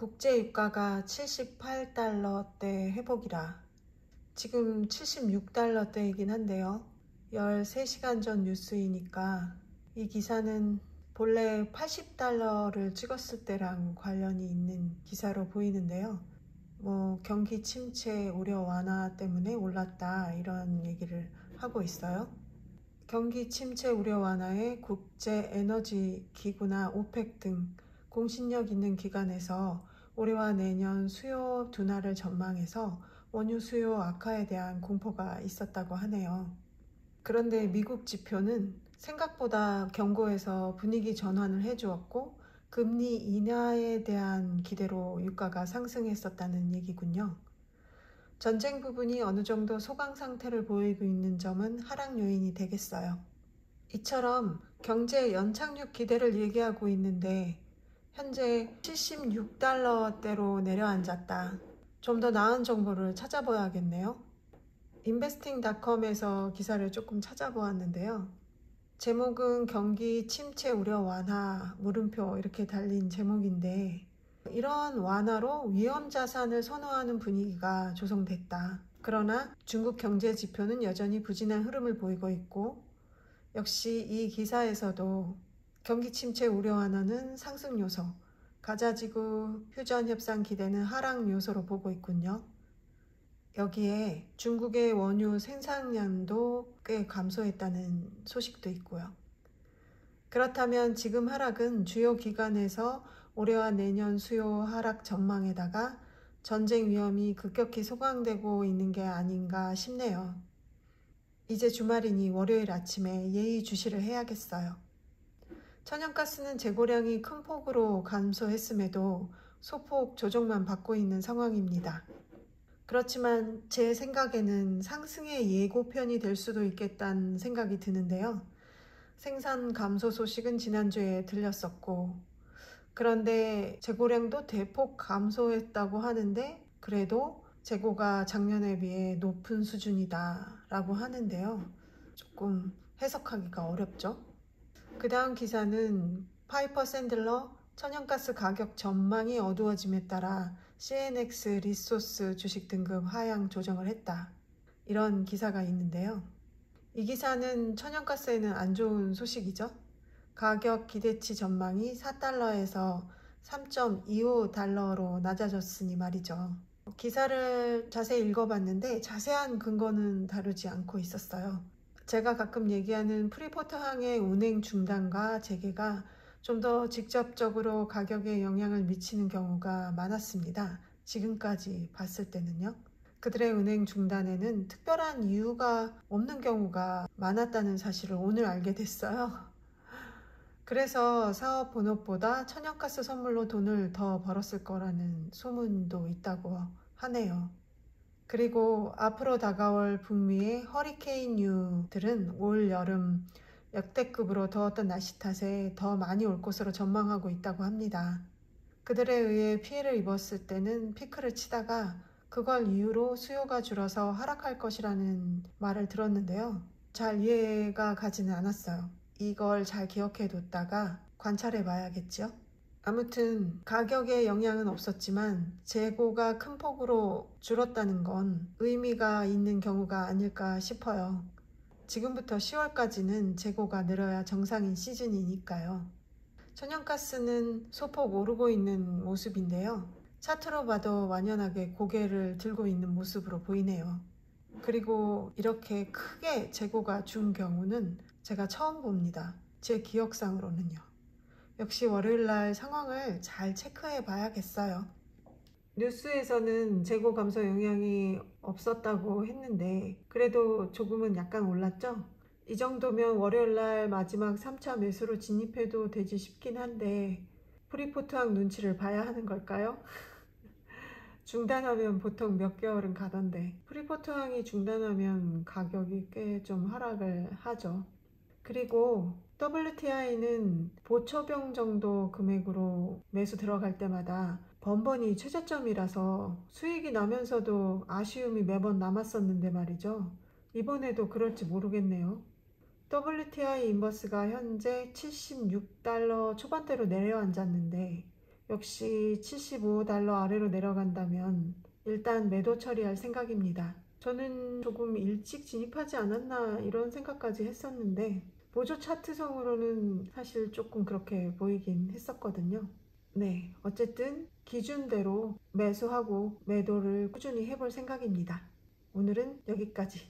국제 유가가 78달러대 회복이라. 지금 76달러대이긴 한데요. 13시간 전 뉴스이니까 이 기사는 본래 80달러를 찍었을 때랑 관련이 있는 기사로 보이는데요. 경기 침체 우려 완화 때문에 올랐다, 이런 얘기를 하고 있어요. 경기 침체 우려 완화에 국제 에너지 기구나 오펙 등 공신력 있는 기관에서 올해와 내년 수요 둔화를 전망해서 원유 수요 악화에 대한 공포가 있었다고 하네요. 그런데 미국 지표는 생각보다 경고해서 분위기 전환을 해주었고, 금리 인하에 대한 기대로 유가가 상승했었다는 얘기군요. 전쟁 부분이 어느 정도 소강 상태를 보이고 있는 점은 하락 요인이 되겠어요. 이처럼 경제 연착륙 기대를 얘기하고 있는데 현재 76달러대로 내려앉았다. 좀 더 나은 정보를 찾아봐야겠네요. investing.com에서 기사를 조금 찾아보았는데요. 제목은 경기 침체 우려 완화 물음표 이렇게 달린 제목인데, 이런 완화로 위험 자산을 선호하는 분위기가 조성됐다. 그러나 중국 경제 지표는 여전히 부진한 흐름을 보이고 있고, 역시 이 기사에서도 경기 침체 우려 완화는 상승 요소, 가자지구 휴전 협상 기대는 하락 요소로 보고 있군요. 여기에 중국의 원유 생산량도 꽤 감소했다는 소식도 있고요. 그렇다면 지금 하락은 주요 기관에서 올해와 내년 수요 하락 전망에다가 전쟁 위험이 급격히 소강되고 있는 게 아닌가 싶네요. 이제 주말이니 월요일 아침에 예의주시를 해야겠어요. 천연가스는 재고량이 큰 폭으로 감소했음에도 소폭 조정만 받고 있는 상황입니다. 그렇지만 제 생각에는 상승의 예고편이 될 수도 있겠다는 생각이 드는데요. 생산 감소 소식은 지난주에 들렸었고, 그런데 재고량도 대폭 감소했다고 하는데 그래도 재고가 작년에 비해 높은 수준이다 라고 하는데요. 조금 해석하기가 어렵죠. 그 다음 기사는 파이퍼 샌들러 천연가스 가격 전망이 어두워짐에 따라 CNX 리소스 주식 등급 하향 조정을 했다, 이런 기사가 있는데요. 이 기사는 천연가스에는 안 좋은 소식이죠. 가격 기대치 전망이 4달러에서 3.25달러로 낮아졌으니 말이죠. 기사를 자세히 읽어봤는데 자세한 근거는 다루지 않고 있었어요. 제가 가끔 얘기하는 프리포트항의 운행 중단과 재개가 좀 더 직접적으로 가격에 영향을 미치는 경우가 많았습니다. 지금까지 봤을 때는요. 그들의 운행 중단에는 특별한 이유가 없는 경우가 많았다는 사실을 오늘 알게 됐어요. 그래서 사업 본업보다 천연가스 선물로 돈을 더 벌었을 거라는 소문도 있다고 하네요. 그리고 앞으로 다가올 북미의 허리케인류들은 올 여름 역대급으로 더웠던 날씨 탓에 더 많이 올 것으로 전망하고 있다고 합니다. 그들에 의해 피해를 입었을 때는 피크를 치다가 그걸 이유로 수요가 줄어서 하락할 것이라는 말을 들었는데요. 잘 이해가 가지는 않았어요. 이걸 잘 기억해 뒀다가 관찰해 봐야겠죠. 아무튼 가격에 영향은 없었지만 재고가 큰 폭으로 줄었다는 건 의미가 있는 경우가 아닐까 싶어요. 지금부터 10월까지는 재고가 늘어야 정상인 시즌이니까요. 천연가스는 소폭 오르고 있는 모습인데요. 차트로 봐도 완연하게 고개를 들고 있는 모습으로 보이네요. 그리고 이렇게 크게 재고가 준 경우는 제가 처음 봅니다. 제 기억상으로는요. 역시 월요일날 상황을 잘 체크해 봐야겠어요. 뉴스에서는 재고 감소 영향이 없었다고 했는데 그래도 조금은 약간 올랐죠? 이 정도면 월요일날 마지막 3차 매수로 진입해도 되지 싶긴 한데 프리포트항 눈치를 봐야 하는 걸까요? 중단하면 보통 몇 개월은 가던데 프리포트항이 중단하면 가격이 꽤 좀 하락을 하죠. 그리고 WTI는 보초병 정도 금액으로 매수 들어갈 때마다 번번이 최저점이라서 수익이 나면서도 아쉬움이 매번 남았었는데 말이죠. 이번에도 그럴지 모르겠네요. WTI 인버스가 현재 76달러 초반대로 내려앉았는데 역시 $75 아래로 내려간다면 일단 매도 처리할 생각입니다. 저는 조금 일찍 진입하지 않았나 이런 생각까지 했었는데 보조 차트성으로는 사실 조금 그렇게 보이긴 했었거든요. 네, 어쨌든 기준대로 매수하고 매도를 꾸준히 해볼 생각입니다. 오늘은 여기까지.